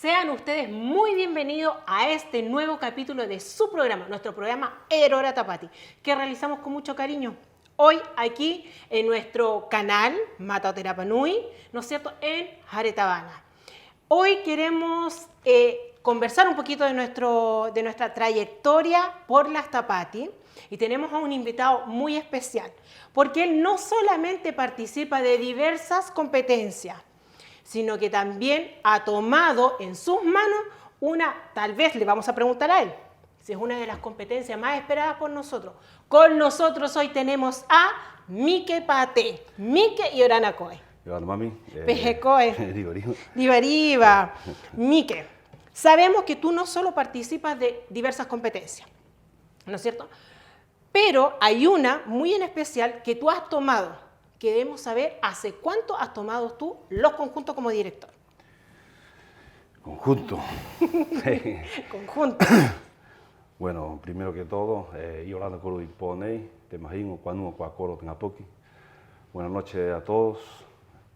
Sean ustedes muy bienvenidos a este nuevo capítulo de su programa, nuestro programa Erora Tapati, que realizamos con mucho cariño. Hoy aquí en nuestro canal Mataoterapa Nui, ¿no es cierto?, en Jaretabana. Hoy queremos conversar un poquito de nuestra trayectoria por las Tapati y tenemos a un invitado muy especial, porque él no solamente participa de diversas competencias, sino que también ha tomado en sus manos tal vez le vamos a preguntar a él, si es una de las competencias más esperadas por nosotros. Con nosotros hoy tenemos a Mike Pate, Mike y Orana Coe. Mami. Pejecoe. Divariva. Mike, sabemos que tú no solo participas de diversas competencias, ¿no es cierto? Pero hay una muy en especial que tú has tomado. Queremos saber hace cuánto has tomado tú los conjuntos como director. Conjunto. Conjunto. Bueno, primero que todo, Yolanda Coro y Poney, te imagino, cuando Cuacoro Tengapoqui. Buenas noches a todos,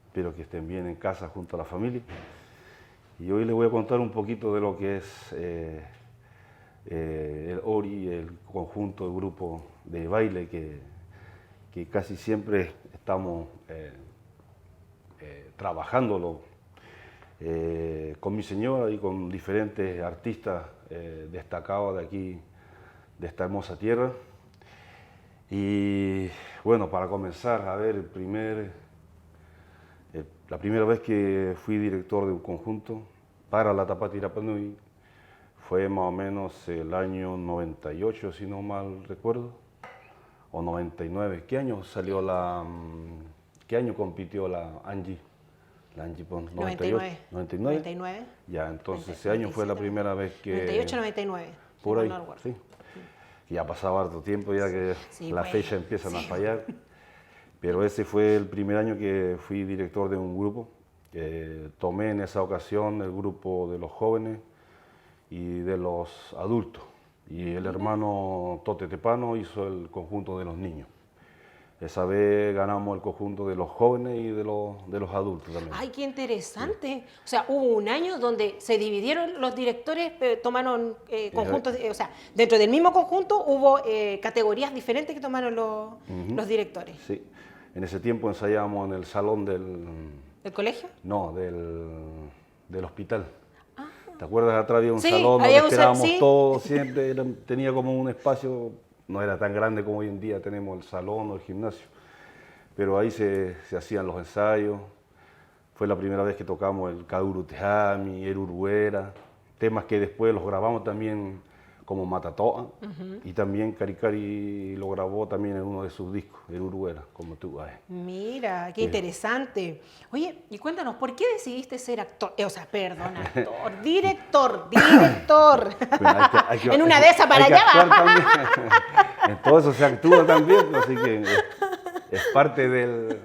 espero que estén bien en casa junto a la familia. Y hoy les voy a contar un poquito de lo que es el ORI, el conjunto, el grupo de baile que casi siempre estamos trabajándolo con mi señora y con diferentes artistas destacados de aquí, de esta hermosa tierra. Y bueno, para comenzar, a ver, la primera vez que fui director de un conjunto para la Tapati Rapa Nui fue más o menos el año 98, si no mal recuerdo, o 99. ¿Qué año salió qué año compitió la Angie? La Angie Pons, 99. 99. Ya, entonces ese año fue la primera vez que... 98, 99. Por ahí, no sí. Ya pasaba harto tiempo ya que sí, las fechas empiezan a fallar. Pero ese fue el primer año que fui director de un grupo. Tomé en esa ocasión el grupo de los jóvenes y de los adultos. Y el hermano Tote Tepano hizo el conjunto de los niños. Esa vez ganamos el conjunto de los jóvenes y de los adultos también. ¡Ay, qué interesante! Sí. O sea, hubo un año donde se dividieron los directores, tomaron conjuntos, o sea, dentro del mismo conjunto hubo categorías diferentes que tomaron los directores. Sí, en ese tiempo ensayábamos en el salón ¿Del colegio? No, del hospital. ¿Te acuerdas? Atrás había un sí, salón había donde quedábamos sí. todos, siempre tenía como un espacio, no era tan grande como hoy en día tenemos el salón o el gimnasio, pero ahí se hacían los ensayos. Fue la primera vez que tocamos el Kaduru Tejami, el Uruguera, temas que después los grabamos también como Matatoa, y también Caricari lo grabó también en uno de sus discos, el Uruguera, como tú. Mira, qué interesante. Oye, y cuéntanos, ¿por qué decidiste ser actor? Actor, director. Bueno, en una de esas para allá va. En todo eso se actúa también, así que es parte del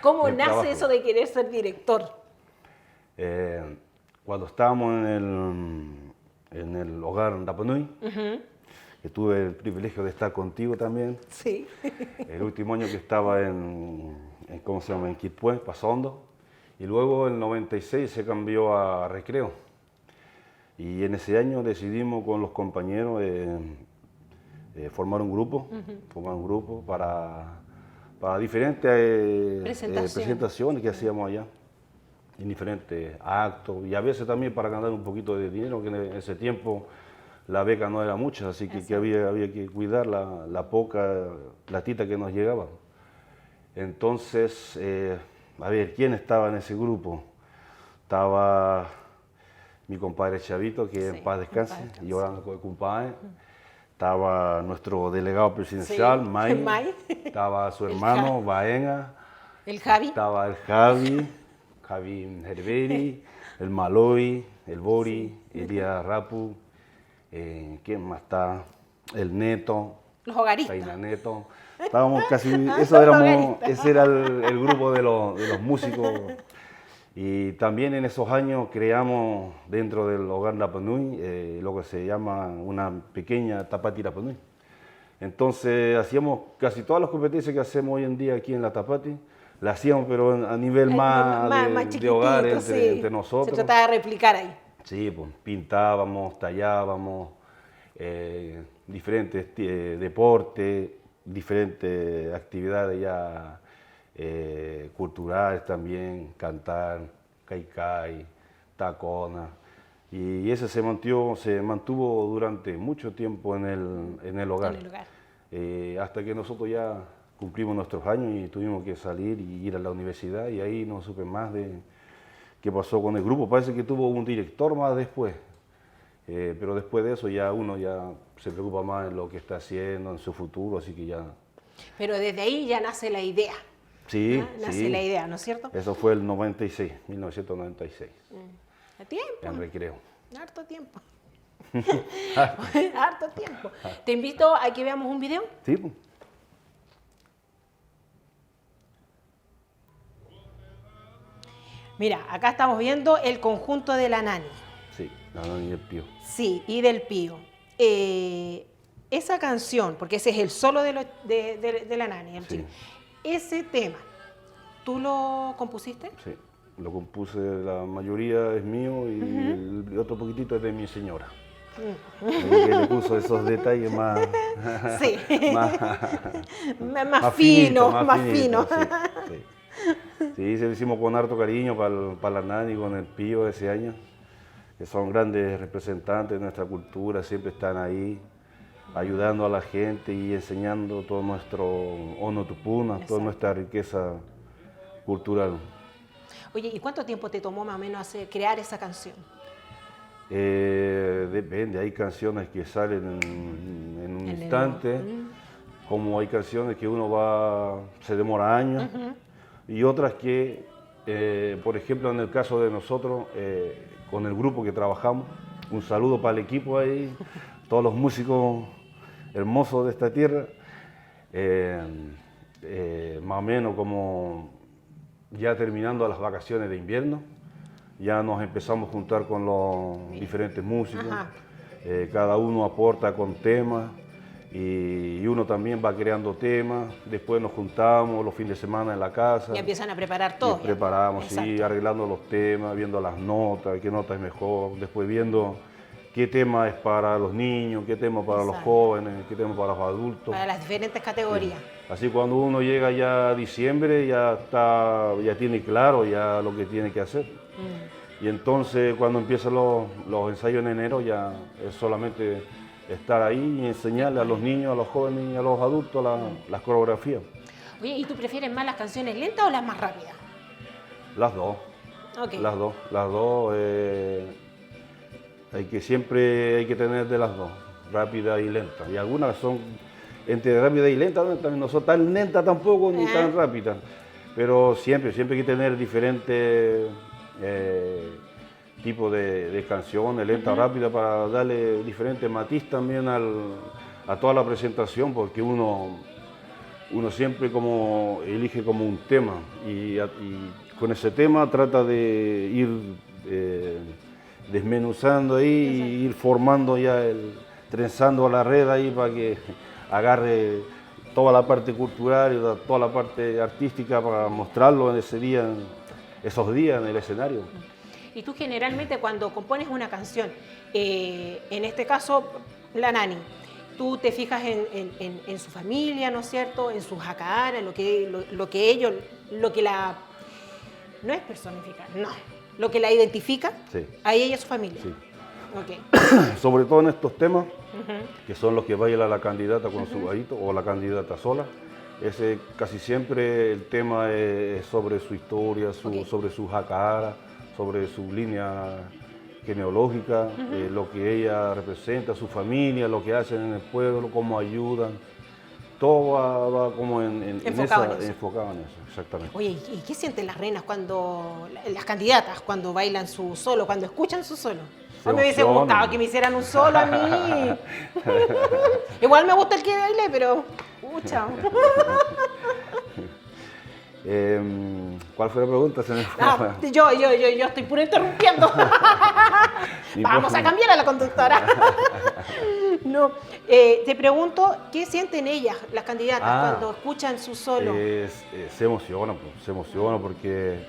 ¿Cómo del nace trabajo. eso de querer ser director? Cuando estábamos en el hogar Rapa Nui, que tuve el privilegio de estar contigo también. Sí. El último año que estaba en Quilpué, Pasondo, y luego el 96 se cambió a Recreo. Y en ese año decidimos con los compañeros formar un grupo, para diferentes presentaciones que hacíamos allá, en diferentes actos, y a veces también para ganar un poquito de dinero, que en ese tiempo la beca no era mucha, así que había que cuidar la poca platita que nos llegaba. Entonces, a ver, ¿quién estaba en ese grupo? Estaba mi compadre Chavito, que en paz descanse, y orando con el compadre. Estaba nuestro delegado presidencial, May. Estaba su hermano, Baenga. El Javi. Estaba el Javi Herberi, el Maloy, el Bori, Elías Rapu. ¿Quién más está? El Neto. Los hogaristas. Taina Neto. Estábamos casi, ese era el grupo de los músicos. Y también en esos años creamos dentro del hogar Rapa Nui lo que se llama una pequeña Tapati Rapa Nui. Entonces hacíamos casi todas las competencias que hacemos hoy en día aquí en la Tapati, la hacíamos, pero a nivel más de chiquitito, hogar, sí. entre nosotros. Se trataba de replicar ahí. Sí, pues, pintábamos, tallábamos, diferentes deportes, diferentes actividades ya culturales también, cantar, caicay, tacona. Y ese se mantuvo durante mucho tiempo en el hogar. En el hogar. Hasta que nosotros ya cumplimos nuestros años y tuvimos que salir y ir a la universidad, y ahí no supe más de qué pasó con el grupo. Parece que tuvo un director más después, pero después de eso ya uno ya se preocupa más en lo que está haciendo, en su futuro, así que ya... Pero desde ahí ya nace la idea. Sí, Nace sí. la idea, ¿no es cierto? Eso fue el 1996, ¿A tiempo? en recreo. Harto tiempo. Harto tiempo. Te invito a que veamos un video. Sí, pues. Mira, acá estamos viendo el conjunto de la Nani. Sí, la Nani y el Pío. Sí, y del Pío. Esa canción, porque ese es el solo de la Nani, el Sí. chino. Ese tema, ¿tú lo compusiste? Sí, lo compuse, la mayoría es mío y el otro poquitito es de mi señora. Que le puso esos detalles más, Sí. más finito, fino, más fino. Sí, sí. Sí, se lo hicimos con harto cariño para la Nani, con el Pío ese año, que son grandes representantes de nuestra cultura, siempre están ahí ayudando a la gente y enseñando todo nuestro Ono Tupuna, toda nuestra riqueza cultural. Oye, ¿y cuánto tiempo te tomó más o menos crear esa canción? Depende, hay canciones que salen en un instante, como hay canciones que se demora años, y otras que, por ejemplo, en el caso de nosotros, con el grupo que trabajamos, un saludo para el equipo ahí, todos los músicos hermosos de esta tierra, más o menos como ya terminando las vacaciones de invierno, ya nos empezamos a juntar con los diferentes músicos, cada uno aporta con temas y uno también va creando temas, después nos juntamos los fines de semana en la casa. Y empiezan a preparar todo. Preparamos, sí, Exacto. arreglando los temas, viendo las notas, qué nota es mejor, después viendo qué tema es para los niños, qué tema para los jóvenes, qué tema para los adultos. Para las diferentes categorías. Sí. Así cuando uno llega ya a diciembre ya tiene claro ya lo que tiene que hacer. Y entonces cuando empiezan los ensayos en enero ya es solamente estar ahí y enseñarle a los niños, a los jóvenes y a los adultos las coreografías. Oye, ¿y tú prefieres más las canciones lentas o las más rápidas? Las dos. Okay. Las dos. Siempre hay que tener de las dos, rápida y lenta. Y algunas son entre rápida y lenta, no son tan lentas tampoco ni tan rápidas. Pero siempre hay que tener diferentes tipos de canciones, lenta, rápida, para darle diferentes matiz también a toda la presentación, porque uno siempre como elige como un tema y con ese tema trata de ir desmenuzando ahí y ir formando ya trenzando la red ahí para que agarre toda la parte cultural y toda la parte artística para mostrarlo en esos días en el escenario. Y tú generalmente cuando compones una canción, en este caso la Nani, tú te fijas en su familia, ¿no es cierto?, en sus jacaras, lo que la... No es personificar, no. Lo que la identifica, Sí. a ella y a su familia. Sí. Okay. Sobre todo en estos temas, que son los que baila la candidata con su gallito o la candidata sola. Casi siempre el tema es sobre su historia, sobre su jacara, sobre su línea genealógica, lo que ella representa, su familia, lo que hacen en el pueblo, cómo ayudan. Todo va como enfocado en eso, exactamente. Oye, ¿y qué sienten las reinas las candidatas, cuando bailan su solo, cuando escuchan su solo? A mí me hubiese gustado que me hicieran un solo a mí. Igual me gusta el que baile, pero... Pucha. ¿Cuál fue la pregunta? Se me fue. Yo estoy puro interrumpiendo. Vamos a cambiar a la conductora. No, te pregunto, ¿qué sienten ellas, las candidatas, cuando escuchan su solo? Se emociona porque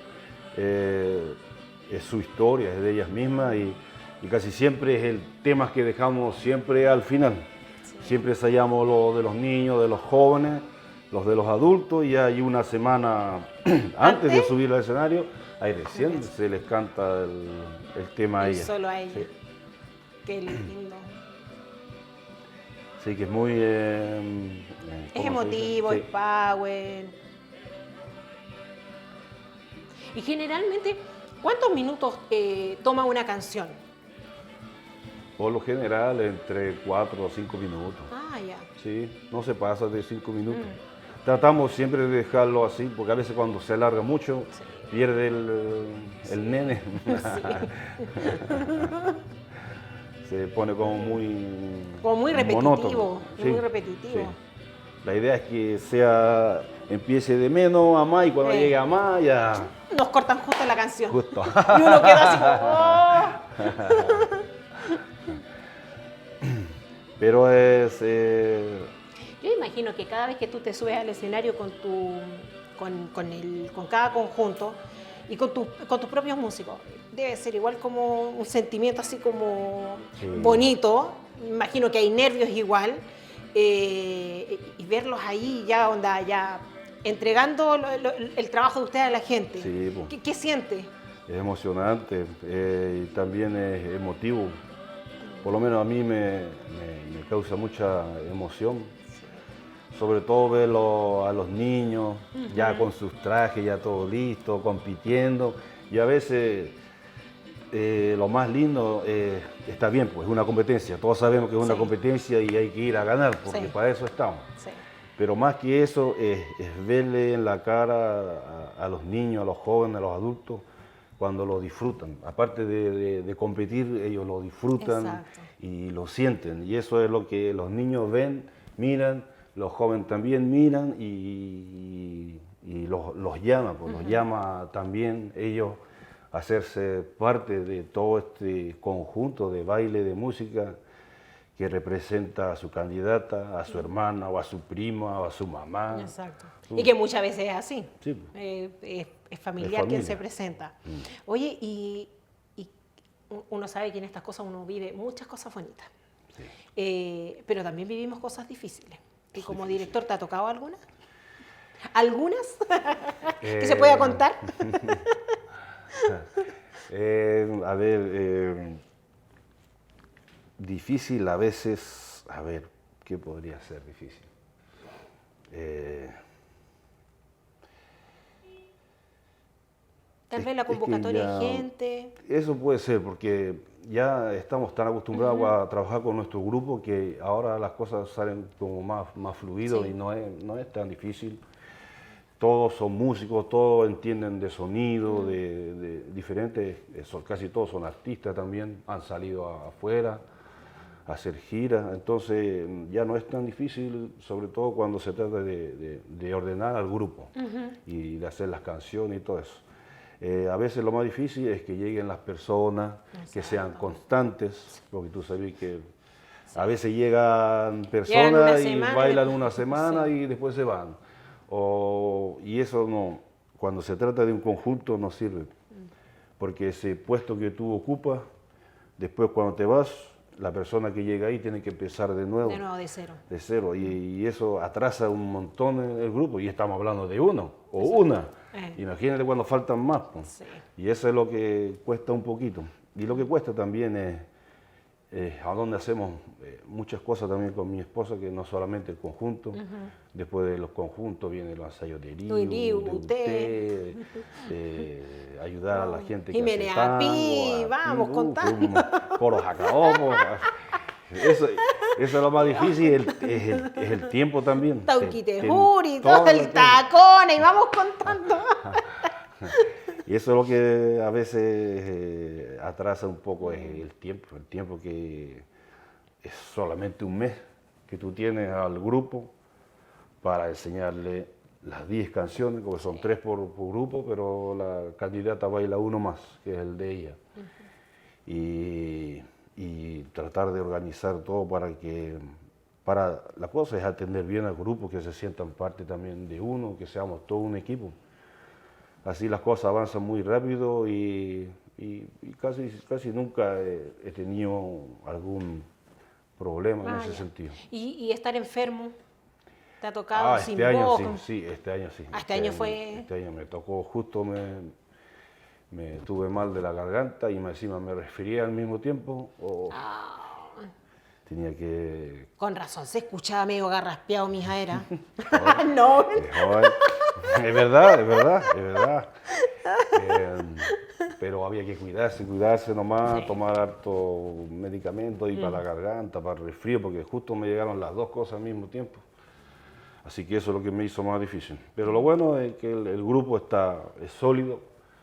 es su historia, es de ellas mismas y casi siempre es el tema que dejamos siempre al final. Sí. Siempre ensayamos lo de los niños, de los jóvenes, los de los adultos y hay una semana antes de subir al escenario, ahí recién se les canta el tema a ellas. Solo a ella. Sí. Qué lindo. Sí, que es muy... Es emotivo, sí. es power. Y generalmente, ¿cuántos minutos toma una canción? Por lo general, entre 4 o 5 minutos. Ah, ya. Sí, no se pasa de 5 minutos. Tratamos siempre de dejarlo así, porque a veces cuando se alarga mucho, pierde el nene. Se pone como muy repetitivo. monótono. Sí, muy repetitivo. Sí. La idea es que empiece de menos a más y cuando llegue a más ya... Nos cortan justo la canción. Justo. Y uno queda así como... ¡oh! Pero es... Yo imagino que cada vez que tú te subes al escenario con cada conjunto y con tus propios músicos, debe ser igual como un sentimiento así como bonito. Imagino que hay nervios igual. Y verlos ahí ya entregando el trabajo de ustedes a la gente. Sí, pues. ¿Qué siente? Es emocionante y también es emotivo. Por lo menos a mí me causa mucha emoción. Sobre todo ver a los niños ya con sus trajes, ya todo listo, compitiendo. Y a veces lo más lindo está bien, pues es una competencia. Todos sabemos que es una competencia y hay que ir a ganar, porque para eso estamos. Sí. Pero más que eso es verle en la cara a los niños, a los jóvenes, a los adultos, cuando lo disfrutan. Aparte de competir, ellos lo disfrutan y lo sienten. Y eso es lo que los niños ven, miran, los jóvenes también miran y los llama, pues los llama también ellos a hacerse parte de todo este conjunto de baile, de música que representa a su candidata, a su hermana, o a su prima, o a su mamá. Exacto. Y que muchas veces es así. Sí. Es familiar quien se presenta. Oye, y uno sabe que en estas cosas uno vive muchas cosas bonitas. Sí. Pero también vivimos cosas difíciles. ¿Y como director te ha tocado algunas? ¿Algunas? ¿Que se pueda contar? A ver, difícil a veces, a ver, ¿qué podría ser difícil? Tal vez la convocatoria de gente. Eso puede ser, porque ya estamos tan acostumbrados a trabajar con nuestro grupo que ahora las cosas salen como más fluido y no es tan difícil. Todos son músicos, todos entienden de sonido, de diferentes, casi todos son artistas también, han salido afuera a hacer giras, entonces ya no es tan difícil, sobre todo cuando se trata de ordenar al grupo y de hacer las canciones y todo eso. A veces lo más difícil es que lleguen las personas, que sean constantes, porque tú sabes que a veces llegan personas y bailan una semana y después se van. Y eso no, cuando se trata de un conjunto no sirve, porque ese puesto que tú ocupas, después cuando te vas, la persona que llega ahí tiene que empezar de nuevo. De nuevo, de cero. De cero, y eso atrasa un montón el grupo, y estamos hablando de uno o una. Imagínate cuando faltan más. Pues. Sí. Y eso es lo que cuesta un poquito. Y lo que cuesta también es a donde hacemos muchas cosas también con mi esposa, que no solamente el conjunto, después de los conjuntos vienen los ensayos de ayudar a la gente que hace tango, vamos contando. Coros jacaomos. Eso es lo más difícil, es el tiempo también. Tauquitejuri, todo el tacón, y vamos contando. Y eso es lo que a veces atrasa un poco el tiempo que es solamente un mes que tú tienes al grupo para enseñarle las 10 canciones, porque son 3 por grupo, pero la candidata baila uno más, que es el de ella. Y y tratar de organizar todo la cosa es atender bien al grupo, que se sientan parte también de uno, que seamos todo un equipo. Así las cosas avanzan muy rápido y casi nunca he tenido algún problema en ese ya. sentido. ¿Y estar enfermo? ¿Te ha tocado sin Este año voz? sí, este año sí. Este año fue... Este año me tocó justo, me tuve mal de la garganta y encima me resfrié al mismo tiempo. Tenía que... Con razón, se escuchaba medio garraspeado mi era. No. Es verdad, es verdad, es verdad. Pero había que cuidarse nomás, tomar harto medicamento y para la garganta, para el resfrío, porque justo me llegaron las dos cosas al mismo tiempo. Así que eso es lo que me hizo más difícil. Pero lo bueno es que el grupo es sólido,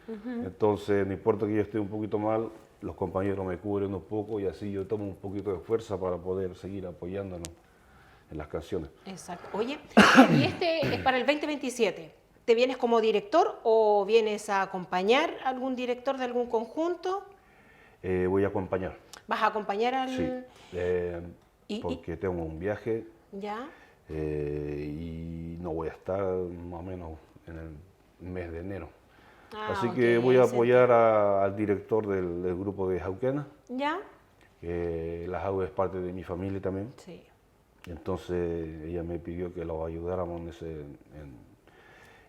entonces no importa que yo esté un poquito mal, los compañeros me cubren un poco y así yo tomo un poquito de fuerza para poder seguir apoyándonos en las canciones. Exacto. Oye, y este es para el 2027. ¿Te vienes como director o vienes a acompañar a algún director de algún conjunto? Voy a acompañar. ¿Vas a acompañar al...? Sí, porque tengo un viaje. ¿Ya? Y no voy a estar más o menos en el mes de enero. Así Ok, que voy a apoyar al director del grupo de Jauquena, ¿Ya? que la Jau es parte de mi familia también. Sí. Entonces ella me pidió que lo ayudáramos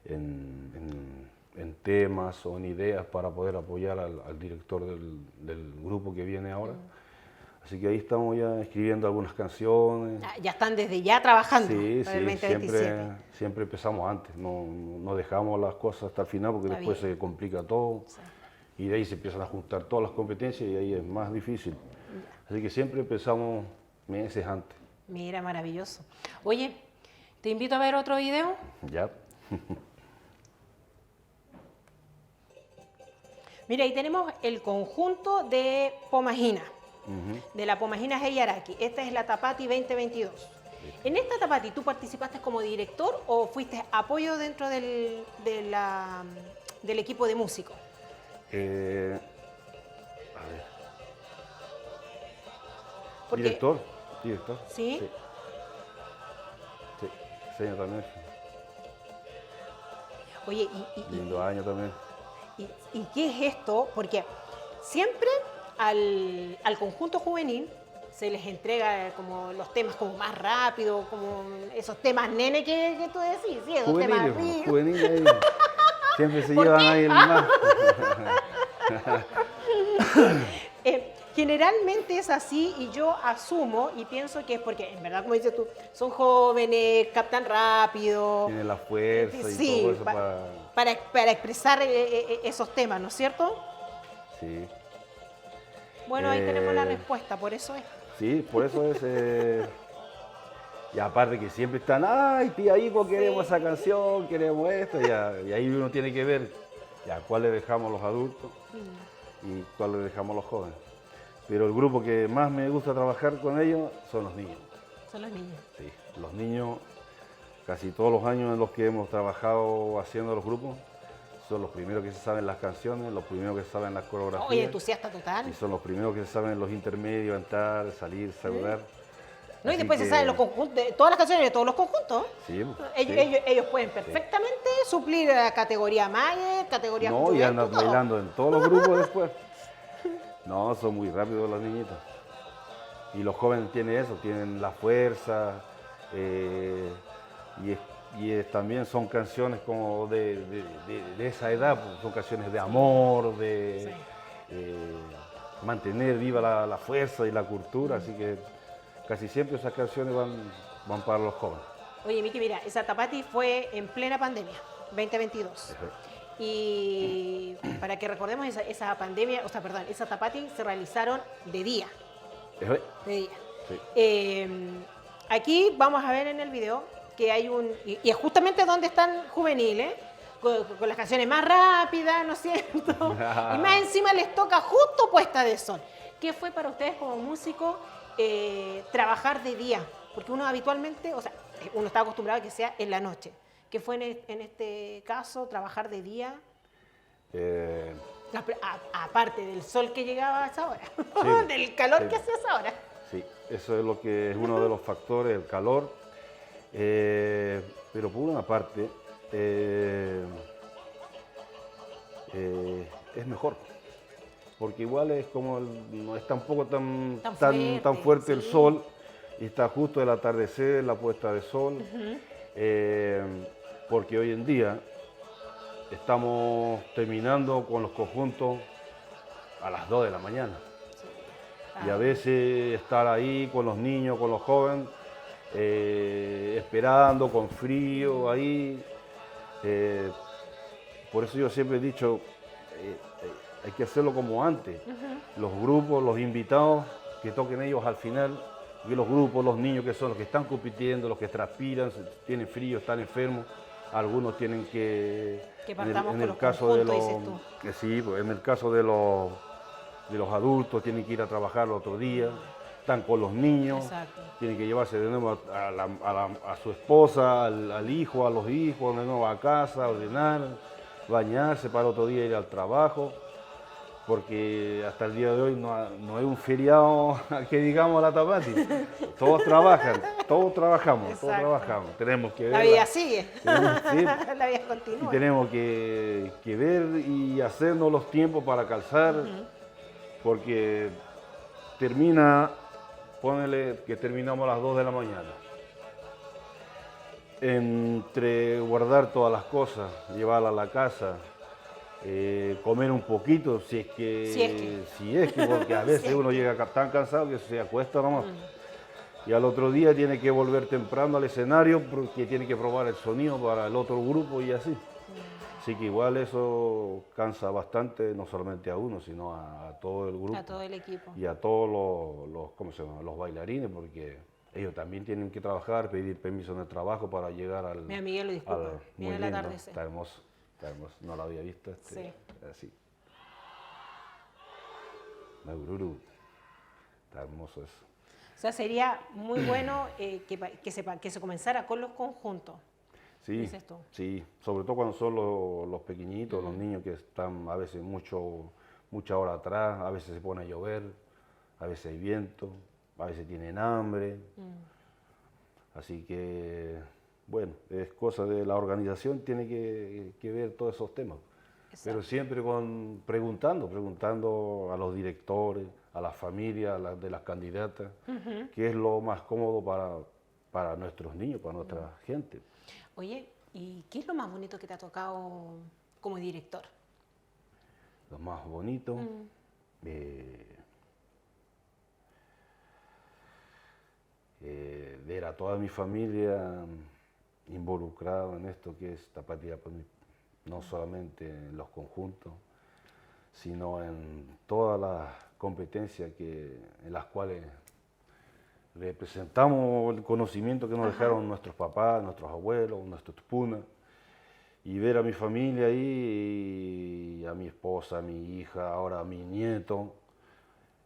en temas o en ideas para poder apoyar al director del grupo que viene ahora. Así que ahí estamos ya escribiendo algunas canciones. Ya están desde ya trabajando Sí, para el 2027. siempre empezamos antes, no dejamos las cosas hasta el final porque después se complica todo y de ahí se empiezan a juntar todas las competencias y ahí es más difícil. Así que siempre empezamos meses antes. Mira, maravilloso. Oye, te invito a ver otro video. Ya. Mira, ahí tenemos el conjunto de Pomajina, de la Pomajina Heyaraki. Esta es la Tapati 2022. En esta Tapati, ¿tú participaste como director o fuiste apoyo dentro del equipo de músicos? A ver. Porque- Director. ¿Sí? Sí, señor también. Oye, Lindo año también. ¿y qué es esto? Porque siempre al conjunto juvenil se les entrega como los temas como más rápido, como esos temas nene que tú decís, ¿sí? Esos temas así. Juveniles, siempre se ¿Por llevan qué? ahí el más. Generalmente es así y yo asumo y pienso que es porque, en verdad, como dices tú, son jóvenes, captan rápido. Tiene la fuerza y Sí, todo eso para expresar esos temas, ¿no es cierto? Sí. Bueno, ahí tenemos la respuesta, por eso es. Sí, por eso es. Y aparte que siempre están, ay, tía Ico, queremos esa canción, queremos esto, y ahí uno tiene que ver ya cuál le dejamos a los adultos y cuál le dejamos a los jóvenes. Pero el grupo que más me gusta trabajar con ellos son los niños. Son los niños. Sí, los niños, casi todos los años en los que hemos trabajado haciendo los grupos, son los primeros que se saben las canciones, los primeros que se saben las coreografías. Oye, entusiasta total. Y son los primeros que se saben los intermedios, entrar, salir, saludar. ¿No? Y Así después se que- saben los conjuntos, todas las canciones de todos los conjuntos. Sí, Ellos pueden perfectamente suplir la categoría Mayer, categoría no, y Juventud, andan todo. bailando en todos los grupos después. No, son muy rápidos los niñitos. Y los jóvenes tienen eso, tienen la fuerza. También son canciones como de esa edad, pues, son canciones de amor, de mantener viva la fuerza y la cultura, así que casi siempre esas canciones van para los jóvenes. Oye, Miki, mira, esa Tapati fue en plena pandemia, 2022. Y para que recordemos esa pandemia, o sea, perdón, esa Tapati se realizaron de día. Eso es. De día. Sí. Aquí vamos a ver en el video que hay y es justamente donde están juveniles, con las canciones más rápidas, ¿no es cierto? Y más encima les toca justo puesta de sol. ¿Qué fue para ustedes como músicos trabajar de día? Porque uno habitualmente, o sea, uno está acostumbrado a que sea en la noche. ¿Qué fue en este caso trabajar de día? Eh, Aparte del sol que llegaba a esa hora, Sí, del calor sí. que hacía a esa hora. Sí, eso es lo que es uno de los factores, el calor. Pero por una parte, es mejor, porque igual es como, no es tampoco tan fuerte el sí. sol, y está justo el atardecer, la puesta de sol, porque hoy en día estamos terminando con los conjuntos a las 2 de la mañana. Y a veces estar ahí con los niños, con los jóvenes, esperando, con frío, ahí. Por eso yo siempre he dicho, hay que hacerlo como antes. Los grupos, los invitados, que toquen ellos al final. Y los grupos, los niños que son los que están compitiendo, los que transpiran, tienen frío, están enfermos. Algunos tienen que... Que partamos en con el los caso de conjuntos, los, dices tú. sí, pues, en el caso de los adultos, tienen que ir a trabajar el otro día, están con los niños, Exacto. tienen que llevarse de nuevo a su esposa, al hijo, a los hijos, de nuevo a casa, ordenar, bañarse para otro día ir al trabajo, porque hasta el día de hoy no es un feriado que digamos la Tapati. Todos trabajan, todos trabajamos, todos Exacto. trabajamos. Tenemos que ver La vida sigue, sí, la vida y continúa. tenemos que ver y hacernos los tiempos para calzar, porque ponele que terminamos a las 2 de la mañana. Entre guardar todas las cosas, llevarlas a la casa, comer un poquito, si es que, porque a veces uno llega tan cansado que se acuesta nomás. Y al otro día tiene que volver temprano al escenario porque tiene que probar el sonido para el otro grupo y así. Así que igual eso cansa bastante, no solamente a uno, sino a todo el grupo. A todo el equipo. Y a todos ¿cómo se llama? Los bailarines, porque ellos también tienen que trabajar, pedir permiso en el trabajo para llegar al... Mira, Miguel, lo disculpa. Muy Mira el lindo, atardecer. está hermoso, no lo había visto. Sí. Así. Maururu, está hermoso eso. O sea, sería muy bueno que se comenzara con los conjuntos. Sí, Dices tú. sí, sobre todo cuando son los pequeñitos, los niños que están a veces mucha hora atrás, a veces se pone a llover, a veces hay viento, a veces tienen hambre. Así que, bueno, es cosa de la organización, tiene que ver todos esos temas. Exacto. Pero siempre preguntando a los directores, a las familias de las candidatas, qué es lo más cómodo para nuestros niños, para nuestra gente. Oye, ¿y qué es lo más bonito que te ha tocado como director? Lo más bonito, ver a toda mi familia involucrada en esto que es Tapati Apanuy, no solamente en los conjuntos, sino en todas las competencias en las cuales representamos el conocimiento que nos dejaron nuestros papás, nuestros abuelos, nuestros tupunas, y ver a mi familia ahí, y a mi esposa, a mi hija, ahora a mi nieto,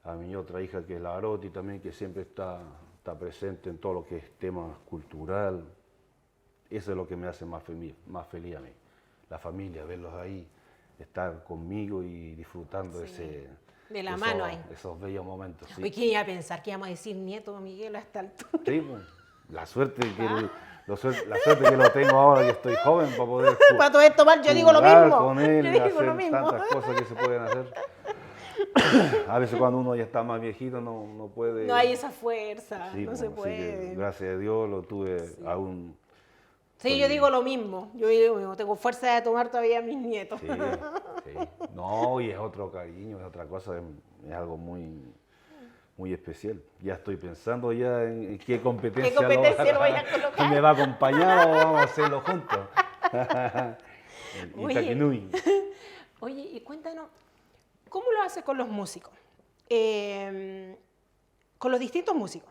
a mi otra hija que es la Aroti también, que siempre está presente en todo lo que es tema cultural. Eso es lo que me hace más feliz a mí, la familia, verlos ahí, estar conmigo y disfrutando de la mano ahí. Esos bellos momentos. Sí. Hoy quién iba a pensar que íbamos a decir nieto, Miguel, a esta altura. Sí, pues, la suerte que lo tengo ahora que estoy joven para poder para poder tomar, yo digo lo jugar mismo. con él, Yo digo hacer lo mismo. tantas cosas que se pueden hacer. A veces cuando uno ya está más viejito no puede. No hay esa fuerza, Sí, no pues, se así que, puede. gracias a Dios lo tuve aún. Sí, yo digo lo mismo. Yo digo lo mismo. Tengo fuerza de tomar todavía a mis nietos. Sí, sí. No, y es otro cariño, es otra cosa, es algo muy especial. Ya estoy pensando ya en qué competencia, lo voy a colocar? me va a acompañar o vamos a hacerlo juntos. En Itaquinui. Oye, y cuéntanos, ¿cómo lo haces con los músicos? Con los distintos músicos.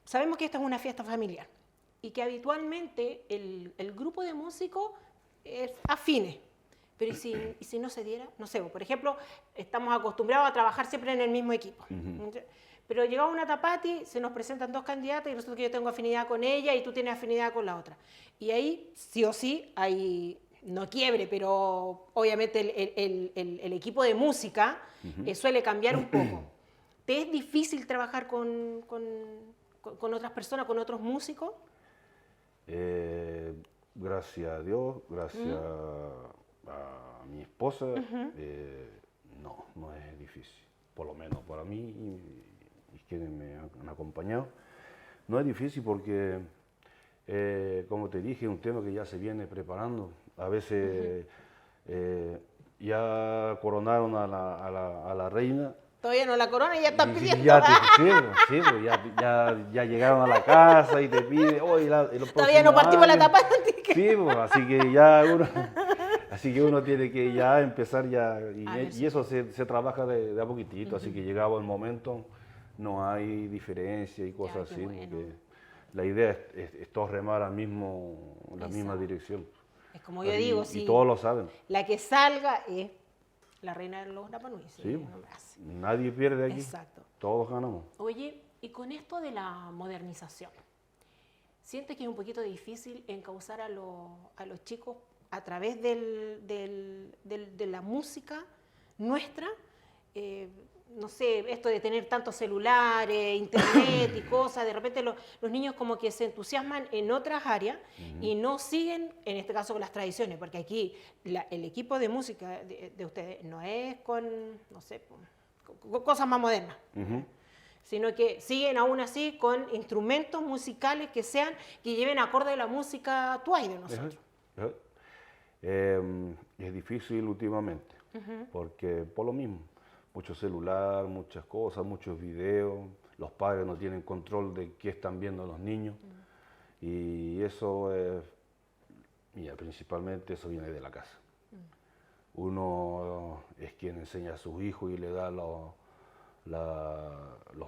Sabemos que esta es una fiesta familiar y que habitualmente el grupo de músicos es afines. Pero ¿y si no se diera? No sé, por ejemplo, estamos acostumbrados a trabajar siempre en el mismo equipo. Pero llegaba una Tapati, se nos presentan dos candidatas y resulta que yo tengo afinidad con ella y tú tienes afinidad con la otra. Y ahí, sí o sí, hay no quiebre, pero obviamente el equipo de música suele cambiar un poco. ¿Te es difícil trabajar con otras personas, con otros músicos? Gracias a Dios, gracias a mi esposa, no es difícil, por lo menos para mí y quienes me han acompañado. No es difícil porque, como te dije, es un tema que ya se viene preparando. A veces ya coronaron a la reina. Todavía no la corona y ya están pidiendo. Ya llegaron a la casa y te piden, todavía no partimos la tapa. Sí, pues, así que uno tiene que ya empezar ya, y eso se trabaja de a poquitito, así que llegado el momento no hay diferencia y cosas así, bueno. porque la idea es todos remar la misma dirección. Es como yo digo, y todos lo saben. La que salga es la reina de los Rapa Nui. Sí, nadie pierde aquí. Exacto. Todos ganamos. Oye, y con esto de la modernización, ¿sientes que es un poquito difícil encauzar a los chicos a través de la música nuestra? No sé, esto de tener tantos celulares, internet y cosas, de repente los niños como que se entusiasman en otras áreas y no siguen, en este caso, con las tradiciones, porque aquí el equipo de música de ustedes no es con, no sé, con cosas más modernas, sino que siguen aún así con instrumentos musicales que lleven acorde a la música tuay de nosotros. Es difícil últimamente, porque por lo mismo, mucho celular, muchas cosas, muchos videos, los padres no tienen control de qué están viendo los niños, y eso principalmente eso viene de la casa. Uno es quien enseña a sus hijos y le da los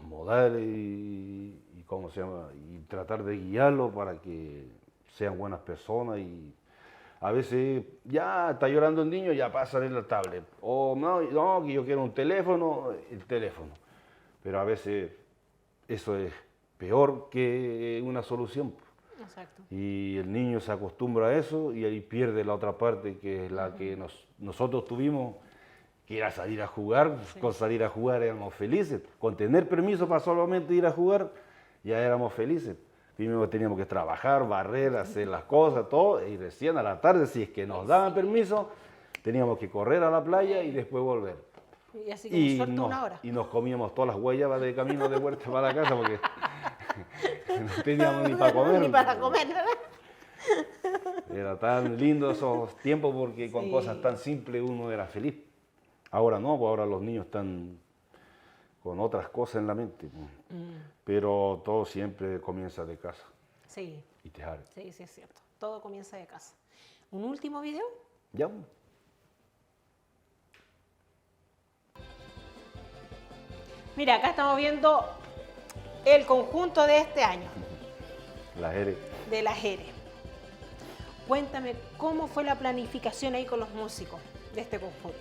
modales y cómo se llama, y tratar de guiarlos para que sean buenas personas. Y a veces ya está llorando el niño, ya pásale la tablet. O no, que yo quiero un teléfono, el teléfono. Pero a veces eso es peor que una solución. Exacto. Y el niño se acostumbra a eso y ahí pierde la otra parte, que es la que nosotros tuvimos, que era salir a jugar. Sí. Con salir a jugar éramos felices. Con tener permiso para solamente ir a jugar, ya éramos felices. Primero teníamos que trabajar, barrer, hacer las cosas, todo, y recién a la tarde, si es que nos daban permiso, teníamos que correr a la playa y después volver. Y así como suerte una hora. Y nos comíamos todas las guayabas de camino de vuelta para la casa porque no teníamos ni para comer. Ni para comer, ¿verdad? Era tan lindo esos tiempos porque con cosas tan simples uno era feliz. Ahora no, pues ahora los niños están con otras cosas en la mente. Pero todo siempre comienza de casa. Sí. Y te jale. Sí, es cierto. Todo comienza de casa. ¿Un último video? Ya. Mira, acá estamos viendo el conjunto de este año. La Jere. De la Jere. Cuéntame, ¿cómo fue la planificación ahí con los músicos de este conjunto?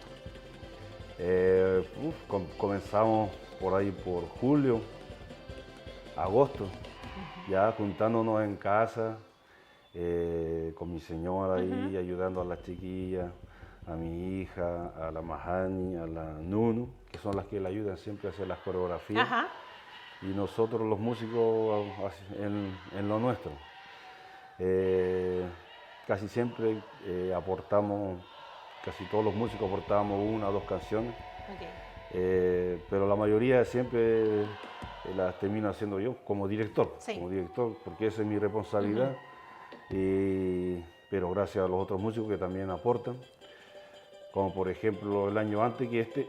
Comenzamos por ahí por julio, agosto, ya juntándonos en casa, con mi señora ahí, ayudando a las chiquillas, a mi hija, a la Mahani, a la Nunu, que son las que le ayudan siempre a hacer las coreografías. Y nosotros los músicos en lo nuestro. Casi siempre aportamos, casi todos los músicos aportamos 1 o 2 canciones. Pero la mayoría siempre las termino haciendo yo como director, porque esa es mi responsabilidad. Pero gracias a los otros músicos que también aportan, como por ejemplo el año antes que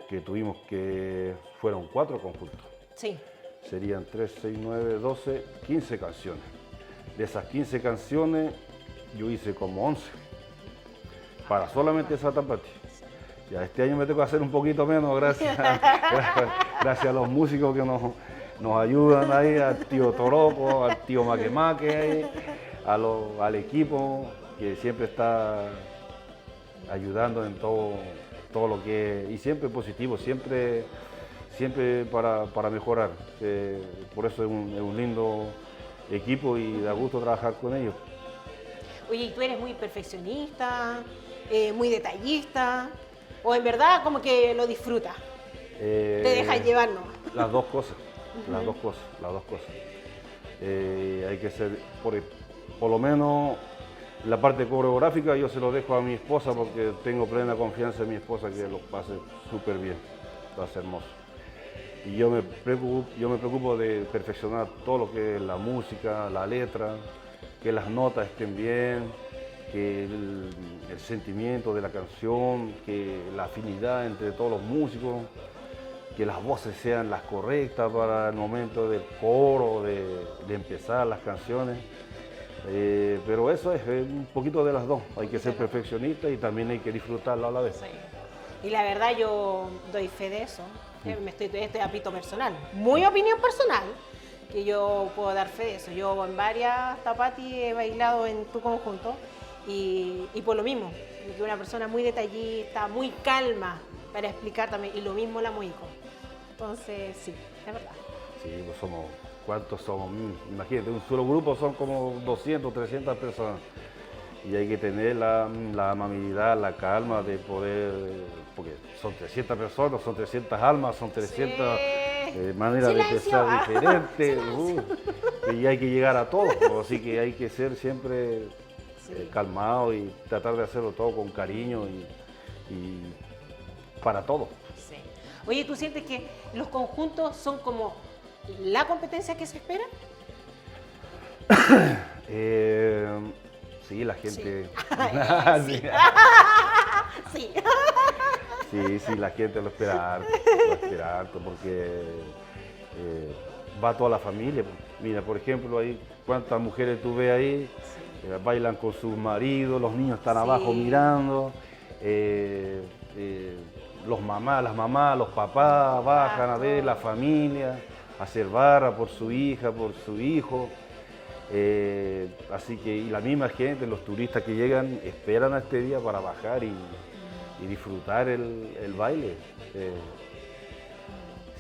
que tuvimos que fueron 4 conjuntos. Sí. Serían 3, 6, 9, 12, 15 canciones. De esas 15 canciones yo hice como 11 para solamente esa Tapati. Ya este año me tengo que hacer un poquito menos gracias a los músicos que nos ayudan ahí, al tío Toroco, al tío Maquemaque, al equipo que siempre está ayudando en todo lo que es, y siempre positivo, siempre para mejorar. Por eso es un lindo equipo y da gusto trabajar con ellos. Oye, ¿y tú eres muy perfeccionista, muy detallista? ¿O en verdad como que lo disfrutas? Te dejas llevar nomás. Las dos cosas, las dos cosas, las dos cosas. Hay que ser, por lo menos la parte coreográfica yo se lo dejo a mi esposa porque tengo plena confianza en mi esposa que lo pase súper bien, lo hace hermoso. Y yo me preocupo de perfeccionar todo lo que es la música, la letra, que las notas estén bien, que el sentimiento de la canción, que la afinidad entre todos los músicos, que las voces sean las correctas para el momento del coro, de empezar las canciones. Pero eso es un poquito de las dos. Hay que ser perfeccionista y también hay que disfrutarlo a la vez. Sí. Y la verdad yo doy fe de eso. Este ámbito personal, muy opinión personal, que yo puedo dar fe de eso. Yo en varias tapatis he bailado en tu conjunto y por lo mismo, que una persona muy detallista, muy calma para explicar también, y lo mismo la Moico. Entonces, sí, es verdad. Sí, pues ¿cuántos somos? Imagínate, un solo grupo son como 200, 300 personas. Y hay que tener la amabilidad, la calma de poder, porque son 300 personas, son 300 almas, son 300 maneras de pensar diferentes. Y hay que llegar a todos, así que hay que ser siempre calmado y tratar de hacerlo todo con cariño y para todos. Sí. Oye, ¿tú sientes que los conjuntos son como la competencia que se espera? Sí, la gente... Sí. Sí. Sí, la gente lo espera harto, porque va toda la familia. Mira, por ejemplo, ahí cuántas mujeres tú ves ahí, bailan con sus maridos, los niños están abajo mirando, las mamás, los papás bajan a ver la familia, a hacer barra por su hija, por su hijo. Así que y la misma gente, los turistas que llegan, esperan a este día para bajar y disfrutar el baile.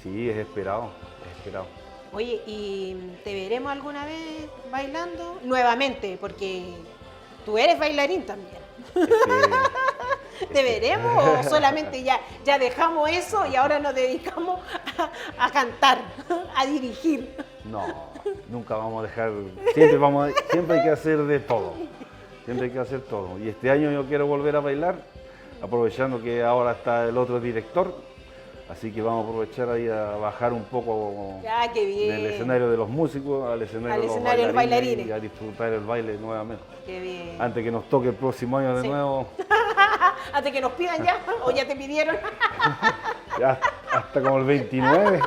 Sí, es esperado, es esperado. Oye, ¿y te veremos alguna vez bailando? Nuevamente, porque tú eres bailarín también. ¿Te veremos o solamente ya dejamos eso y ahora nos dedicamos a cantar, a dirigir? No, nunca vamos a dejar, siempre hay que hacer de todo, siempre hay que hacer todo. Y este año yo quiero volver a bailar, aprovechando que ahora está el otro director, así que vamos a aprovechar ahí a bajar un poco Qué bien. del escenario de los músicos al escenario de los bailarines y a disfrutar el baile nuevamente. Qué bien. Antes que nos toque el próximo año de nuevo. Antes que nos pidan ya, o ya te pidieron. Ya, hasta como el 29.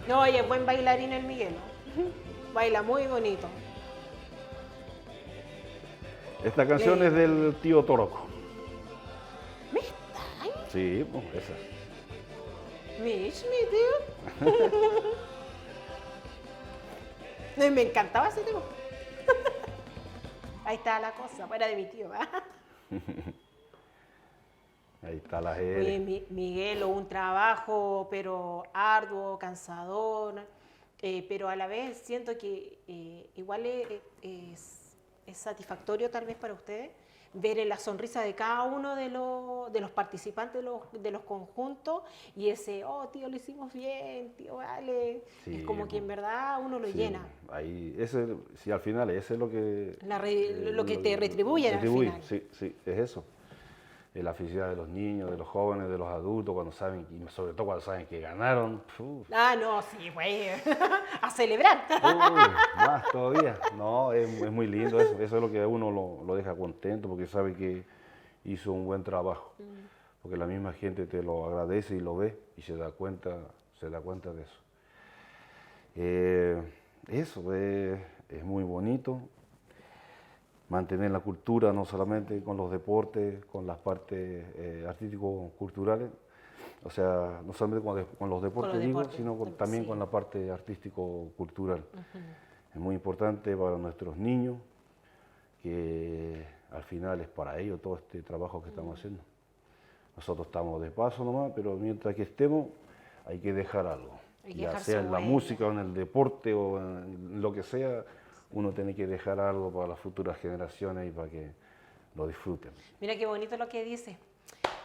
No, oye, buen bailarín el Miguel. Baila muy bonito. Esta canción es del tío Toroco. ¿Me está? Sí, pues esa. Mi tío. Me encantaba ese tema. Ahí está la cosa, fuera de mi tío. Ahí está la Oye, Jere. Miguel, un trabajo, pero arduo, cansador, pero a la vez siento que igual es satisfactorio tal vez para ustedes ver en la sonrisa de cada uno de los participantes de los conjuntos y ese, oh tío, lo hicimos bien, tío, vale. Sí, es como que en verdad uno lo sí, llena. Ahí, sí, al final, ese es lo que... Lo que te retribuye al final. Sí, es eso. La felicidad de los niños, de los jóvenes, de los adultos, cuando saben, y sobre todo cuando saben que ganaron. Ah, no, sí, güey, a celebrar. Más todavía. No, es muy lindo eso. Eso es lo que a uno lo deja contento porque sabe que hizo un buen trabajo. Porque la misma gente te lo agradece y lo ve y se da cuenta de eso. Eso es muy bonito. Mantener la cultura, no solamente con los deportes, con las partes artístico-culturales, o sea, no solamente con los deportes, sino también con la parte artístico-cultural. Es muy importante para nuestros niños, que al final es para ellos todo este trabajo que estamos haciendo. Nosotros estamos de paso nomás, pero mientras que estemos hay que dejar algo. Hay que ya dejar sea su en la huella. música o en el deporte o en lo que sea, uno tiene que dejar algo para las futuras generaciones y para que lo disfruten. Mira qué bonito lo que dice.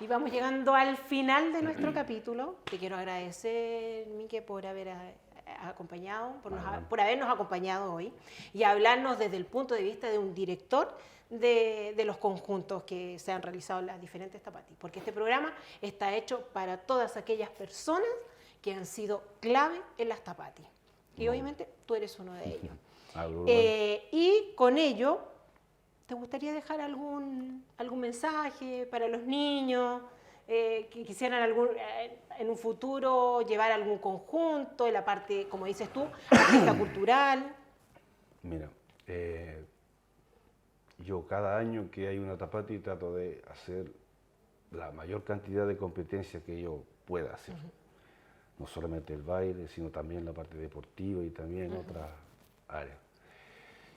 Y vamos llegando al final de nuestro capítulo. Te quiero agradecer, Mike, por haber acompañado, por habernos acompañado hoy y hablarnos desde el punto de vista de un director de los conjuntos que se han realizado en las diferentes Tapati. Porque este programa está hecho para todas aquellas personas que han sido clave en las Tapati. Y obviamente tú eres uno de ellos. Y con ello, ¿te gustaría dejar algún mensaje para los niños que quisieran en un futuro llevar algún conjunto en la parte, como dices tú, artista cultural? Mira, yo cada año que hay una Tapati trato de hacer la mayor cantidad de competencias que yo pueda hacer. No solamente el baile, sino también la parte deportiva y también otras áreas.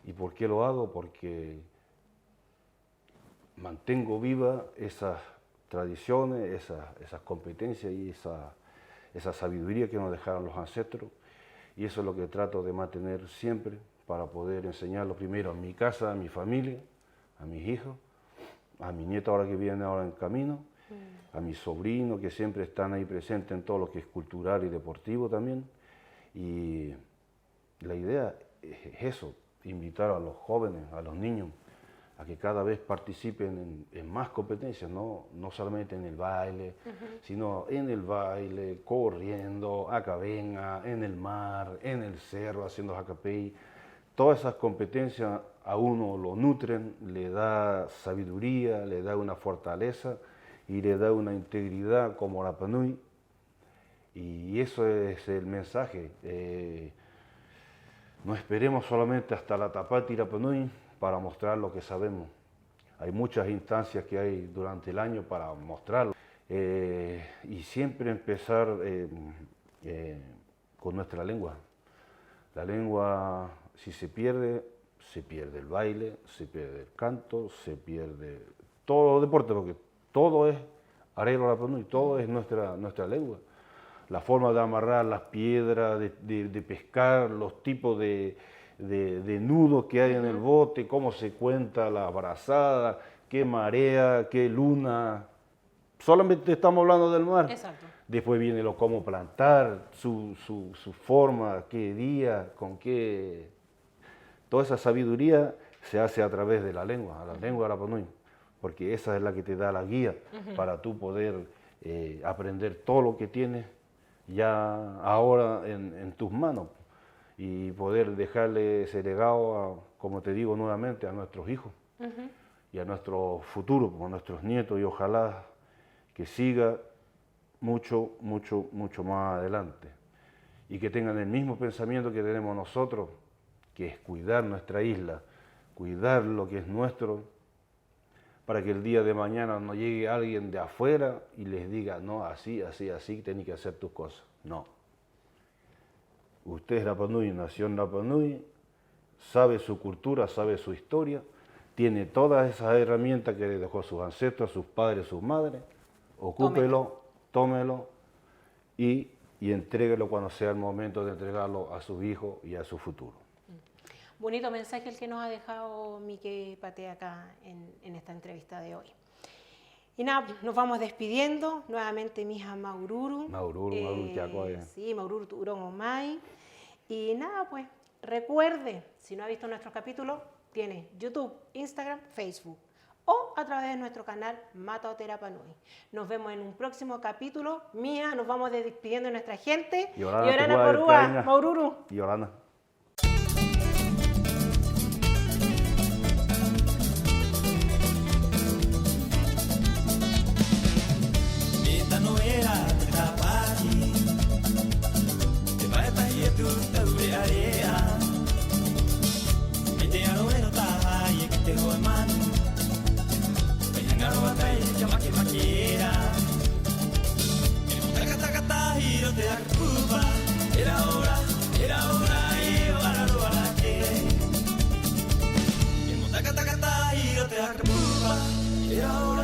¿Y por qué lo hago? Porque mantengo viva esas tradiciones, esas competencias y esa sabiduría que nos dejaron los ancestros. Y eso es lo que trato de mantener siempre para poder enseñarlo primero a mi casa, a mi familia, a mis hijos, a mi nieto ahora que viene ahora en camino, a mis sobrinos que siempre están ahí presentes en todo lo que es cultural y deportivo también. Y la idea es eso, invitar a los jóvenes, a los niños, a que cada vez participen en más competencias, no solamente en el baile, sino en el baile, corriendo, acabenga, en el mar, en el cerro, haciendo jacapey. Todas esas competencias a uno lo nutren, le da sabiduría, le da una fortaleza y le da una integridad como Rapa Nui. Y eso es el mensaje. No esperemos solamente hasta la Tapati Rapa Nui para mostrar lo que sabemos. Hay muchas instancias que hay durante el año para mostrarlo. Y siempre empezar con nuestra lengua. La lengua, si se pierde el baile, se pierde el canto, se pierde todo deporte, porque todo es arreglo Rapa Nui, todo es nuestra lengua. La forma de amarrar las piedras, de pescar, los tipos de nudos que hay en el bote, cómo se cuenta la brazada, qué marea, qué luna. Solamente estamos hablando del mar. Exacto. Después viene lo cómo plantar, su forma, qué día, con qué. Toda esa sabiduría se hace a través de la lengua Rapa Nui, porque esa es la que te da la guía para tú poder aprender todo lo que tienes ya ahora en tus manos y poder dejarle ese legado, como te digo nuevamente, a nuestros hijos y a nuestro futuro, a nuestros nietos, y ojalá que siga mucho más adelante y que tengan el mismo pensamiento que tenemos nosotros, que es cuidar nuestra isla, cuidar lo que es nuestro, para que el día de mañana no llegue alguien de afuera y les diga, no, así, tienes que hacer tus cosas. No. Usted es Rapa Nui, nació en Rapa Nui, sabe su cultura, sabe su historia, tiene todas esas herramientas que le dejó sus ancestros, sus padres, sus madres. Ocúpelo, tómelo y entréguelo cuando sea el momento de entregarlo a sus hijos y a su futuro. Bonito mensaje el que nos ha dejado Mike Pate acá en esta entrevista de hoy. Y nada, nos vamos despidiendo. Nuevamente mi hija Maururu. Maururu Chacoya. Sí, Maururu Turón Omay. Y nada, pues recuerde, si no ha visto nuestros capítulos, tiene YouTube, Instagram, Facebook o a través de nuestro canal Mataote Rapa Nui. Nos vemos en un próximo capítulo. Mía, nos vamos despidiendo de nuestra gente. Yorana Porúa, Maururu. Yorana. Era hora